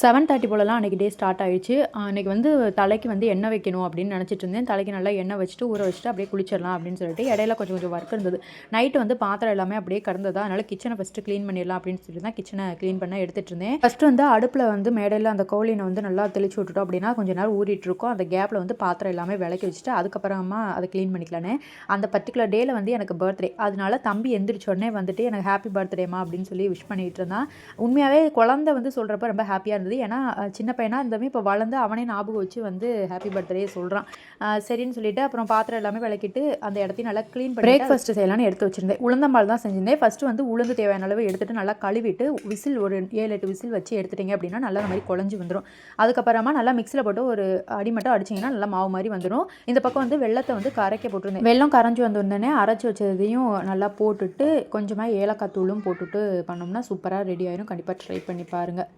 7:30 போலலாம் அன்றைக்கி day start ஆயிடுச்சு. அன்றைக்கி வந்து தலைக்கு வந்து எண்ணெய் வைக்கணும் அப்படின்னு நினச்சிட்டு இருந்தேன். தலைக்கு நல்லா எண்ணெய் வச்சுட்டு ஊற வச்சுட்டு அப்படியே குளிச்சிடலாம் அப்படின்னு சொல்லிட்டு இடையில கொஞ்சம் கொஞ்சம் ஒர்க் இருந்தது. நைட்டு வந்து பாத்திரம் எல்லாமே அப்படியே கிடந்ததா, அதனால் கிச்சனை ஃபஸ்ட்டு க்ளீன் பண்ணிடலாம் அப்படின்னு சொல்லிட்டு தான் கிச்சனை க்ளீன் பண்ண எடுத்துகிட்டு இருந்தேன். ஃபஸ்ட்டு வந்து அடுப்பில் வந்து மேடையில் அந்த கோழினை வந்து நல்லா தெளிச்சு விட்டுட்டோம் அப்படின்னா கொஞ்சம் நேரம் ஊறிட்டு இருக்கும். அந்த கேப்பில் வந்து பாத்திரம் எல்லாமே விளக்கி வச்சுட்டு அதுக்கப்புறமா அதை க்ளீன் பண்ணிக்கலான்னு. அந்த பர்டிகுலர் டேயில் வந்து எனக்கு பர்த்டே, அதனால தம்பி எந்திரிச்ச உடனே வந்துட்டு எனக்கு ஹாப்பி பர்த்டேமா அப்படின்னு சொல்லி விஷ் பண்ணிகிட்டு இருந்தான். உண்மையாகவே குழந்தை வந்து சொல்கிறப்ப ரொம்ப ஹாப்பியாக இருந்தது. ஏன்னா சின்ன பையனாக இருந்தவன் இப்போ வளர்ந்து அவனே ஞாபகம் வச்சு வந்து ஹாப்பி பர்த்டே சொல்கிறான். சரின்னு சொல்லிட்டு அப்புறம் பாத்திரம் எல்லாமே விளக்கிட்டு அந்த இடத்தையும் நல்லா க்ளீன் பண்ணி பிரேக்ஃபாஸ்ட்டு செய்யலான்னு எடுத்து வச்சுருந்தேன். உளுந்தம்பால் தான் செஞ்சிருந்தேன். ஃபஸ்ட்டு வந்து உளுந்து தேவையான அளவு எடுத்துகிட்டு நல்லா கழுவிட்டு விசில் ஒரு 7-8 விசில் வச்சு எடுத்துட்டிங்க அப்படின்னா நல்லா அந்த மாதிரி குழஞ்சி வந்துடும். அதுக்கப்புறமா நல்லா மிக்சியில் போட்டு ஒரு அடி மட்டும் அடிச்சிங்கன்னா நல்லா மாவு மாதிரி வந்துடும். இந்த பக்கம் வந்து வெள்ளத்தை வந்து கரைக்க போட்டிருந்தேன். வெள்ளம் கரைஞ்சி வந்தோடனே அரைச்சி வச்சதையும் நல்லா போட்டுட்டு கொஞ்சமாக ஏலக்காய் தூளும் போட்டுட்டு பண்ணோம்னா சூப்பராக ரெடி ஆயிடும். கண்டிப்பாக ட்ரை பண்ணி பாருங்கள்.